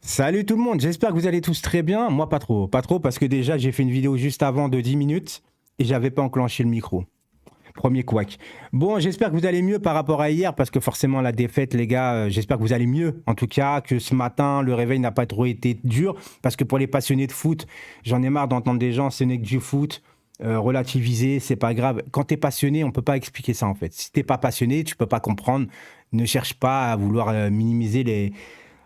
Salut tout le monde, j'espère que vous allez tous très bien. Moi, pas trop. Pas trop parce que déjà, j'ai fait une vidéo juste avant de 10 minutes et j'avais pas enclenché le micro. Premier couac. Bon, j'espère que vous allez mieux par rapport à hier parce que forcément, la défaite, les gars, j'espère que vous allez mieux. En tout cas, que ce matin, le réveil n'a pas trop été dur parce que pour les passionnés de foot, j'en ai marre d'entendre des gens, ce n'est que du foot. Relativiser, c'est pas grave. Quand t'es passionné, on peut pas expliquer ça en fait. Si t'es pas passionné, tu peux pas comprendre. Ne cherche pas à vouloir minimiser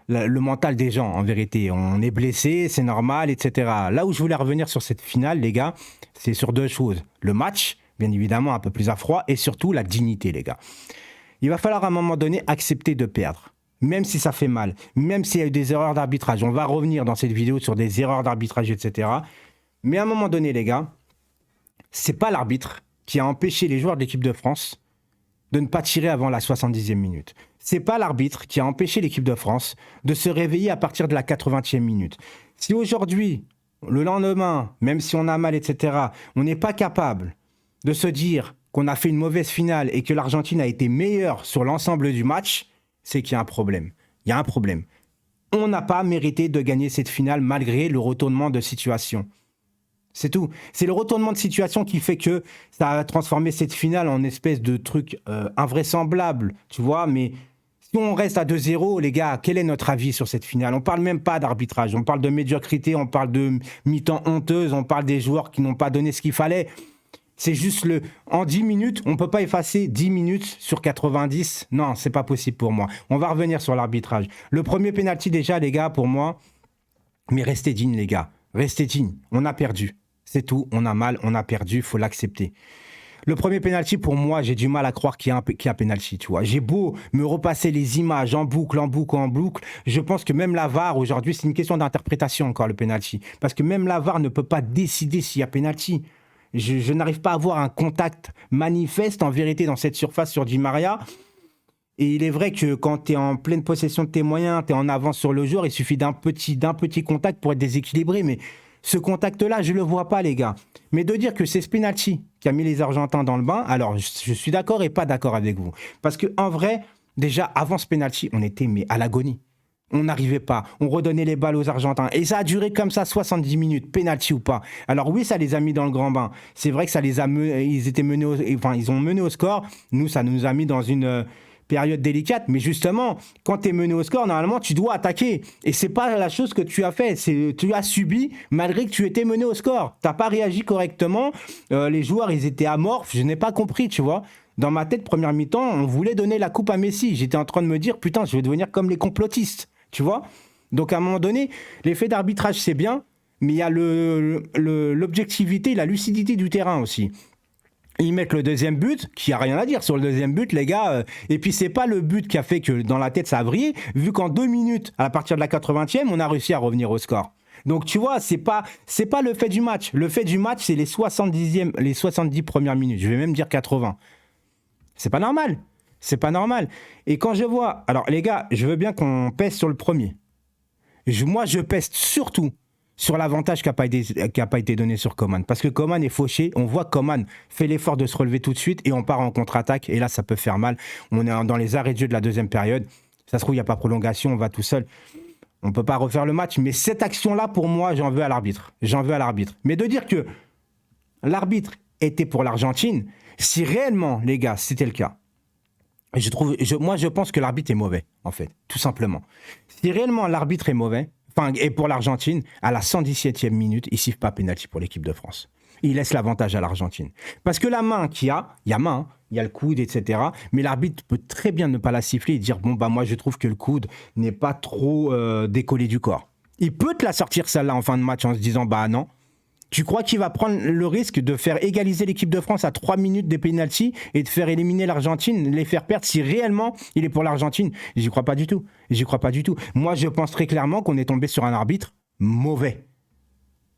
le mental des gens, en vérité. On est blessé, c'est normal, etc. Là où je voulais revenir sur cette finale, les gars, c'est sur deux choses. Le match, bien évidemment, un peu plus à froid, et surtout la dignité, les gars. Il va falloir à un moment donné accepter de perdre. Même si ça fait mal, même s'il y a eu des erreurs d'arbitrage. On va revenir dans cette vidéo sur des erreurs d'arbitrage, etc. Mais à un moment donné, les gars, c'est pas l'arbitre qui a empêché les joueurs de l'équipe de France de ne pas tirer avant la 70e minute. C'est pas l'arbitre qui a empêché l'équipe de France de se réveiller à partir de la 80e minute. Si aujourd'hui, le lendemain, même si on a mal, etc., on n'est pas capable de se dire qu'on a fait une mauvaise finale et que l'Argentine a été meilleure sur l'ensemble du match, c'est qu'il y a un problème. Il y a un problème. On n'a pas mérité de gagner cette finale malgré le retournement de situation. C'est tout. C'est le retournement de situation qui fait que ça a transformé cette finale en espèce de truc invraisemblable, tu vois. Mais si on reste à 2-0, les gars, quel est notre avis sur cette finale? On parle même pas d'arbitrage, on parle de médiocrité, on parle de mi-temps honteuse, on parle des joueurs qui n'ont pas donné ce qu'il fallait. C'est juste en 10 minutes, on peut pas effacer 10 minutes sur 90. Non, c'est pas possible pour moi. On va revenir sur l'arbitrage. Le premier penalty déjà, les gars, pour moi, mais restez dignes, les gars. Restez dignes. On a perdu. C'est tout. On a mal, on a perdu. Il faut l'accepter. Le premier penalty, pour moi, j'ai du mal à croire qu'il y a un penalty, tu vois. J'ai beau me repasser les images en boucle, en boucle, en boucle. Je pense que même la VAR, aujourd'hui, c'est une question d'interprétation encore, le penalty. Parce que même la VAR ne peut pas décider s'il y a penalty. Je n'arrive pas à avoir un contact manifeste, en vérité, dans cette surface sur Di Maria. Et il est vrai que quand tu es en pleine possession de tes moyens, tu es en avance sur le joueur, il suffit d'un petit contact pour être déséquilibré. Mais ce contact-là, je ne le vois pas, les gars. Mais de dire que c'est ce penalty qui a mis les Argentins dans le bain, alors je suis d'accord et pas d'accord avec vous. Parce qu'en vrai, déjà, avant ce penalty, on était à l'agonie. On n'arrivait pas. On redonnait les balles aux Argentins. Et ça a duré comme ça 70 minutes, penalty ou pas. Alors oui, ça les a mis dans le grand bain. C'est vrai que ça les a ils ont mené au score. Nous, ça nous a mis dans une période délicate, mais justement, quand tu es mené au score, normalement, tu dois attaquer. Et c'est pas la chose que tu as fait. Tu as subi malgré que tu étais mené au score. T'as pas réagi correctement. Les joueurs, ils étaient amorphes. Je n'ai pas compris, tu vois. Dans ma tête, première mi-temps, on voulait donner la coupe à Messi. J'étais en train de me dire, putain, je vais devenir comme les complotistes, tu vois. Donc, à un moment donné, l'effet d'arbitrage, c'est bien, mais il y a l'objectivité, la lucidité du terrain aussi. Ils mettent le deuxième but, qui a rien à dire sur le deuxième but, les gars. Et puis, c'est pas le but qui a fait que dans la tête, ça a vrillé, vu qu'en 2 minutes, à partir de la 80e, on a réussi à revenir au score. Donc, tu vois, c'est pas le fait du match. Le fait du match, c'est les 70 premières minutes. Je vais même dire 80. C'est pas normal. C'est pas normal. Et quand je vois... Alors, les gars, je veux bien qu'on pèse sur le premier. Moi, je pèse surtout sur l'avantage qui n'a pas été donné sur Coman. Parce que Coman est fauché, on voit Coman fait l'effort de se relever tout de suite et on part en contre-attaque et là ça peut faire mal. On est dans les arrêts de jeu de la deuxième période, ça se trouve il n'y a pas prolongation, on va tout seul. On ne peut pas refaire le match, mais cette action-là pour moi j'en veux à l'arbitre. J'en veux à l'arbitre. Mais de dire que l'arbitre était pour l'Argentine, si réellement les gars c'était le cas, moi je pense que l'arbitre est mauvais en fait, tout simplement. Si réellement l'arbitre est mauvais, et pour l'Argentine, à la 117e minute, il ne siffle pas pénalty pour l'équipe de France. Il laisse l'avantage à l'Argentine. Parce que la main qu'il y a, il y a main, il y a le coude, etc. Mais l'arbitre peut très bien ne pas la siffler et dire, bon, bah moi je trouve que le coude n'est pas trop décollé du corps. Il peut te la sortir celle-là en fin de match en se disant, bah non. Tu crois qu'il va prendre le risque de faire égaliser l'équipe de France à 3 minutes des pénaltys et de faire éliminer l'Argentine, les faire perdre si réellement il est pour l'Argentine? J'y crois pas du tout. J'y crois pas du tout. Moi, je pense très clairement qu'on est tombé sur un arbitre mauvais.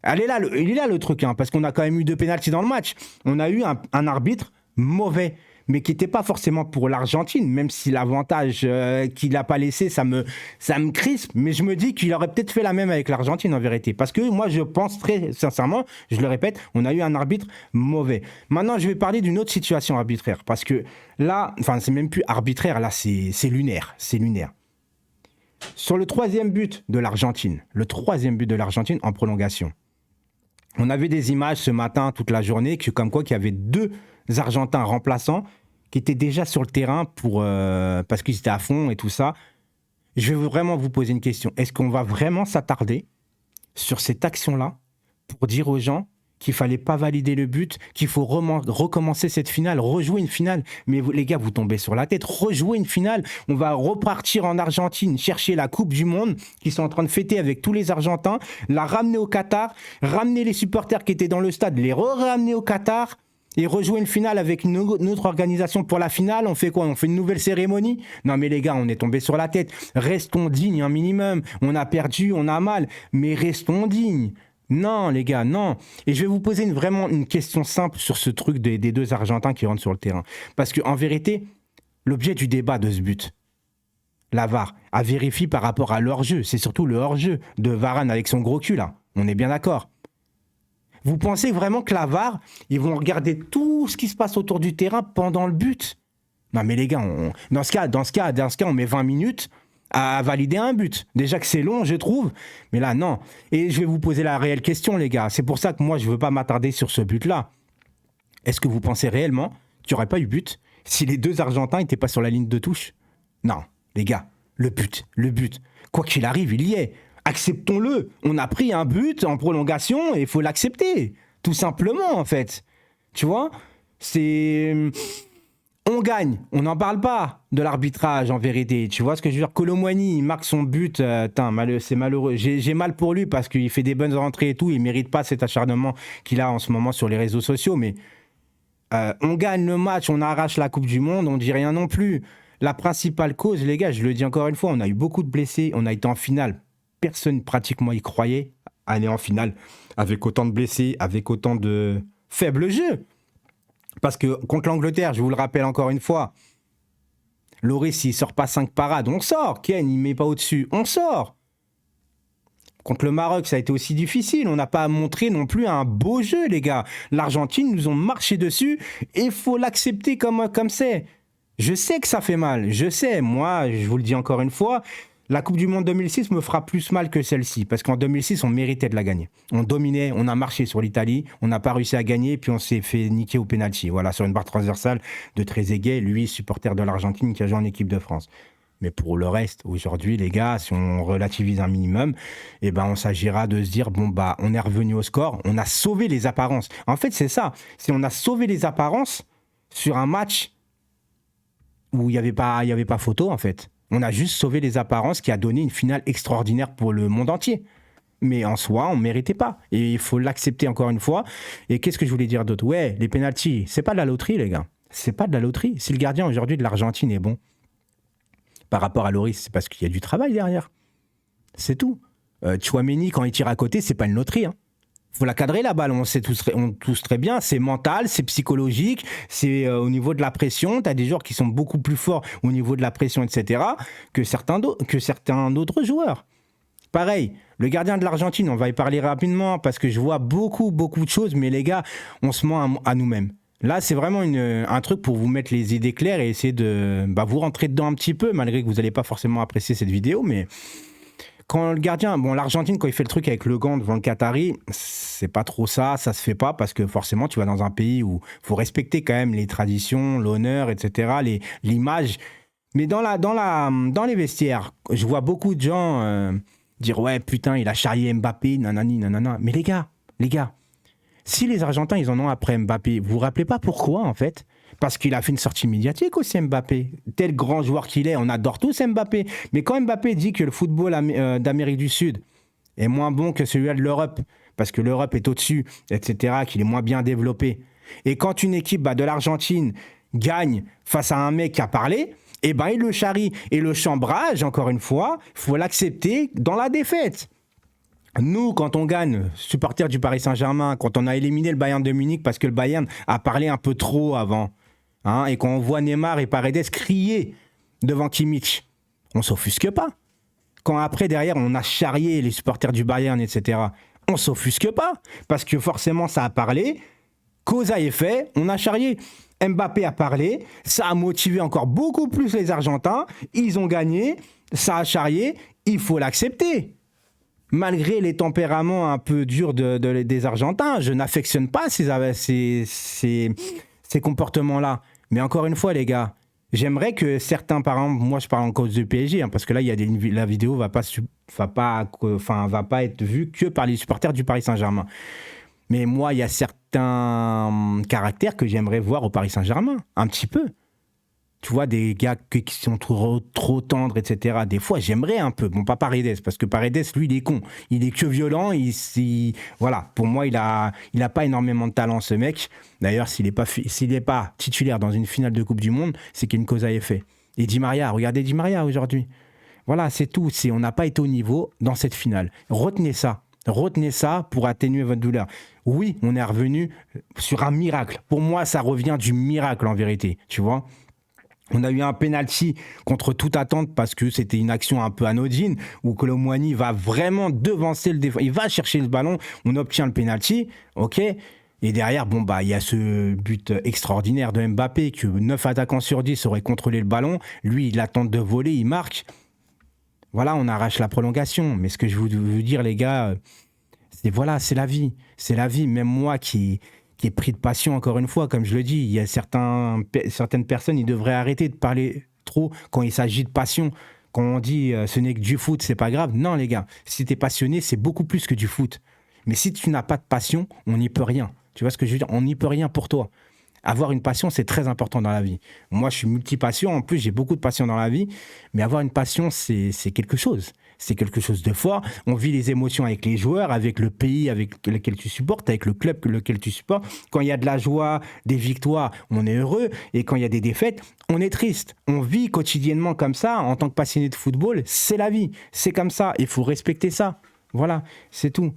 Il est là le truc, hein, parce qu'on a quand même eu 2 pénaltys dans le match. On a eu un arbitre mauvais, mais qui n'était pas forcément pour l'Argentine, même si l'avantage qu'il n'a pas laissé, ça me crispe, mais je me dis qu'il aurait peut-être fait la même avec l'Argentine en vérité, parce que moi je pense très sincèrement, je le répète, on a eu un arbitre mauvais. Maintenant je vais parler d'une autre situation arbitraire, parce que là, enfin c'est même plus arbitraire, là c'est lunaire, c'est lunaire. Sur le troisième but de l'Argentine, en prolongation, on avait des images ce matin, toute la journée, comme quoi qu'il y avait 2 Argentins remplaçants qui étaient déjà sur le terrain parce qu'ils étaient à fond et tout ça. Je vais vraiment vous poser une question. Est-ce qu'on va vraiment s'attarder sur cette action-là pour dire aux gens qu'il fallait pas valider le but, qu'il faut recommencer cette finale, rejouer une finale? Mais les gars, vous tombez sur la tête. Rejouer une finale. On va repartir en Argentine, chercher la Coupe du Monde qu'ils sont en train de fêter avec tous les Argentins, la ramener au Qatar, ramener les supporters qui étaient dans le stade, les ramener au Qatar et rejouer une finale avec une autre organisation pour la finale. On fait quoi? On fait une nouvelle cérémonie? Non mais les gars, on est tombé sur la tête. Restons dignes un minimum. On a perdu, on a mal, mais restons dignes. Non les gars, non. Et je vais vous poser vraiment une question simple sur ce truc des 2 Argentins qui rentrent sur le terrain. Parce qu'en vérité, l'objet du débat de ce but, la VAR, a vérifié par rapport à l'hors-jeu. C'est surtout le hors-jeu de Varane avec son gros cul là. On est bien d'accord. Vous pensez vraiment que la VAR, ils vont regarder tout ce qui se passe autour du terrain pendant le but? Non mais les gars, dans ce cas, on met 20 minutes à valider un but. Déjà que c'est long, je trouve. Mais là, non. Et je vais vous poser la réelle question, les gars. C'est pour ça que moi, je ne veux pas m'attarder sur ce but-là. Est-ce que vous pensez réellement qu'il n'y aurait pas eu but si les 2 Argentins n'étaient pas sur la ligne de touche? Non, les gars, le but. Quoi qu'il arrive, il y est. Acceptons-le. On a pris un but en prolongation et il faut l'accepter. Tout simplement, en fait. Tu vois? On gagne. On n'en parle pas de l'arbitrage, en vérité. Tu vois ce que je veux dire? Kolo Muani, il marque son but. C'est malheureux. J'ai mal pour lui parce qu'il fait des bonnes rentrées et tout. Il ne mérite pas cet acharnement qu'il a en ce moment sur les réseaux sociaux. Mais on gagne le match, on arrache la Coupe du Monde, on ne dit rien non plus. La principale cause, les gars, je le dis encore une fois, on a eu beaucoup de blessés. On a été en finale. Personne pratiquement y croyait aller en finale avec autant de blessés, avec autant de faibles jeux. Parce que contre l'Angleterre, je vous le rappelle encore une fois, Lloris, s'il ne sort pas 5 parades, on sort. Ken, il ne met pas au-dessus, on sort. Contre le Maroc, ça a été aussi difficile. On n'a pas montré non plus un beau jeu, les gars. L'Argentine nous ont marché dessus et il faut l'accepter comme c'est. Je sais que ça fait mal, je sais. Moi, je vous le dis encore une fois, la Coupe du Monde 2006 me fera plus mal que celle-ci, parce qu'en 2006, on méritait de la gagner. On dominait, on a marché sur l'Italie, on n'a pas réussi à gagner, puis on s'est fait niquer au pénalty. Voilà, sur une barre transversale de Trezeguet, lui, supporter de l'Argentine qui a joué en équipe de France. Mais pour le reste, aujourd'hui, les gars, si on relativise un minimum, eh ben, on s'agira de se dire, on est revenu au score, on a sauvé les apparences. En fait, c'est ça. On a sauvé les apparences sur un match où il n'y avait pas photo, en fait. On a juste sauvé les apparences qui a donné une finale extraordinaire pour le monde entier. Mais en soi, on ne méritait pas. Et il faut l'accepter encore une fois. Et qu'est-ce que je voulais dire d'autre? Ouais, les pénaltys, c'est pas de la loterie, les gars. C'est pas de la loterie. Si le gardien aujourd'hui de l'Argentine est bon, par rapport à Lloris, c'est parce qu'il y a du travail derrière. C'est tout. Tchouaméni, quand il tire à côté, c'est pas une loterie. Faut la cadrer la balle, on sait tous très bien, c'est mental, c'est psychologique, c'est au niveau de la pression, tu as des joueurs qui sont beaucoup plus forts au niveau de la pression, etc., que certains d'autres joueurs. Pareil, le gardien de l'Argentine, on va y parler rapidement parce que je vois beaucoup de choses, mais les gars, on se ment à nous-mêmes. Là, c'est vraiment un truc pour vous mettre les idées claires et essayer de vous rentrer dedans un petit peu, malgré que vous n'allez pas forcément apprécier cette vidéo, mais... Quand le gardien, l'Argentine, quand il fait le truc avec le gant devant le Qatari, c'est pas trop ça se fait pas parce que forcément, tu vas dans un pays où il faut respecter quand même les traditions, l'honneur, etc., l'image. Mais dans les vestiaires, je vois beaucoup de gens dire « Ouais, putain, il a charrié Mbappé, nanani, nanana ». Mais les gars, si les Argentins, ils en ont après Mbappé, vous vous rappelez pas pourquoi, en fait ? Parce qu'il a fait une sortie médiatique aussi, Mbappé. Tel grand joueur qu'il est, on adore tous Mbappé. Mais quand Mbappé dit que le football d'Amérique du Sud est moins bon que celui de l'Europe, parce que l'Europe est au-dessus, etc., qu'il est moins bien développé, et quand une équipe de l'Argentine gagne face à un mec qui a parlé, il le charrie. Et le chambrage, encore une fois, il faut l'accepter dans la défaite. Nous, quand on gagne, supporters du Paris Saint-Germain, quand on a éliminé le Bayern de Munich parce que le Bayern a parlé un peu trop avant, et quand on voit Neymar et Paredes crier devant Kimmich, on s'offusque pas. Quand après, derrière, on a charrié les supporters du Bayern, etc., on s'offusque pas, parce que forcément, ça a parlé, cause à effet, on a charrié. Mbappé a parlé, ça a motivé encore beaucoup plus les Argentins, ils ont gagné, ça a charrié, il faut l'accepter. Malgré les tempéraments un peu durs des Argentins, je n'affectionne pas ces comportements-là. Mais encore une fois, les gars, j'aimerais que certains, par exemple, moi je parle en cause du PSG, hein, parce que là, la vidéo va pas être vue que par les supporters du Paris Saint-Germain. Mais moi, il y a certains caractères que j'aimerais voir au Paris Saint-Germain, un petit peu. Tu vois, des gars qui sont trop tendres, etc. Des fois, j'aimerais un peu. Bon, pas Paredes, parce que Paredes, lui, il est con. Il est que violent. Voilà, pour moi, il a pas énormément de talent, ce mec. D'ailleurs, s'il est pas titulaire dans une finale de Coupe du Monde, c'est qu'il y a une cause à effet. Et Di Maria, regardez Di Maria aujourd'hui. Voilà, c'est tout. On n'a pas été au niveau dans cette finale. Retenez ça. Retenez ça pour atténuer votre douleur. Oui, on est revenu sur un miracle. Pour moi, ça revient du miracle, en vérité. Tu vois ? On a eu un penalty contre toute attente parce que c'était une action un peu anodine où Kolo Muani va vraiment devancer le défenseur. Il va chercher le ballon, on obtient le penalty, ok. Et derrière, il y a ce but extraordinaire de Mbappé que 9 attaquants sur 10 auraient contrôlé le ballon. Lui, il attend de voler, il marque. Voilà, on arrache la prolongation. Mais ce que je veux dire, les gars, c'est la vie. C'est la vie. Même moi qui est pris de passion, encore une fois, comme je le dis, il y a certaines personnes, ils devraient arrêter de parler trop quand il s'agit de passion. Quand on dit ce n'est que du foot, c'est pas grave. Non, les gars, si t'es passionné, c'est beaucoup plus que du foot. Mais si tu n'as pas de passion, on n'y peut rien. Tu vois ce que je veux dire ? On n'y peut rien pour toi. Avoir une passion, c'est très important dans la vie. Moi, je suis multi-passion. En plus, j'ai beaucoup de passion dans la vie. Mais avoir une passion, c'est quelque chose. C'est quelque chose de fort. On vit les émotions avec les joueurs, avec le pays avec lequel tu supportes, avec le club lequel tu supportes. Quand il y a de la joie, des victoires, on est heureux. Et quand il y a des défaites, on est triste. On vit quotidiennement comme ça. En tant que passionné de football, c'est la vie. C'est comme ça. Il faut respecter ça. Voilà, c'est tout.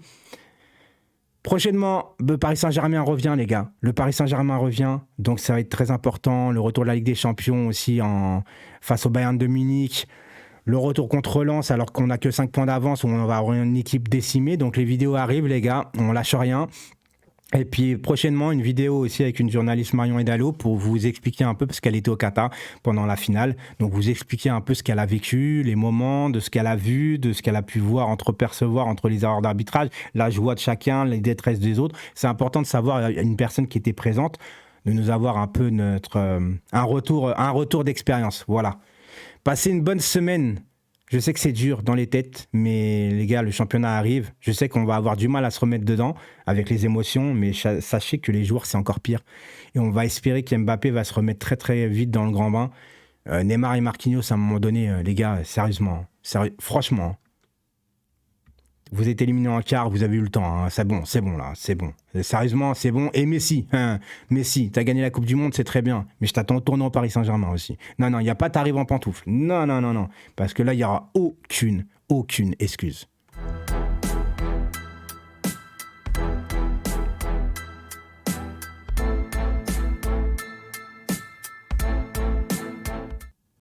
Prochainement, le Paris Saint-Germain revient, les gars. Le Paris Saint-Germain revient, donc ça va être très important. Le retour de la Ligue des Champions aussi face au Bayern de Munich. Le retour contre Lens, alors qu'on n'a que 5 points d'avance, où on va avoir une équipe décimée. Donc les vidéos arrivent, les gars, on lâche rien. Et puis prochainement, une vidéo aussi avec une journaliste Marion Hidalgo pour vous expliquer un peu, parce qu'elle était au Qatar pendant la finale. Donc vous expliquer un peu ce qu'elle a vécu, les moments, de ce qu'elle a vu, de ce qu'elle a pu voir, percevoir entre les erreurs d'arbitrage, la joie de chacun, les détresses des autres. C'est important de savoir, une personne qui était présente, de nous avoir un peu un retour d'expérience. Voilà. Passez une bonne semaine. Je sais que c'est dur dans les têtes, mais les gars, le championnat arrive. Je sais qu'on va avoir du mal à se remettre dedans avec les émotions, mais sachez que les joueurs, c'est encore pire. Et on va espérer qu'Mbappé va se remettre très très vite dans le grand bain. Neymar et Marquinhos, à un moment donné, les gars, sérieusement, franchement, vous êtes éliminés en quart, vous avez eu le temps. Hein. C'est bon là, c'est bon. Sérieusement, c'est bon. Et Messi, Messi, t'as gagné la Coupe du Monde, c'est très bien. Mais je t'attends au tournoi au Paris Saint-Germain aussi. Non, il n'y a pas t'arrives en pantoufle. Non. Parce que là, il n'y aura aucune excuse.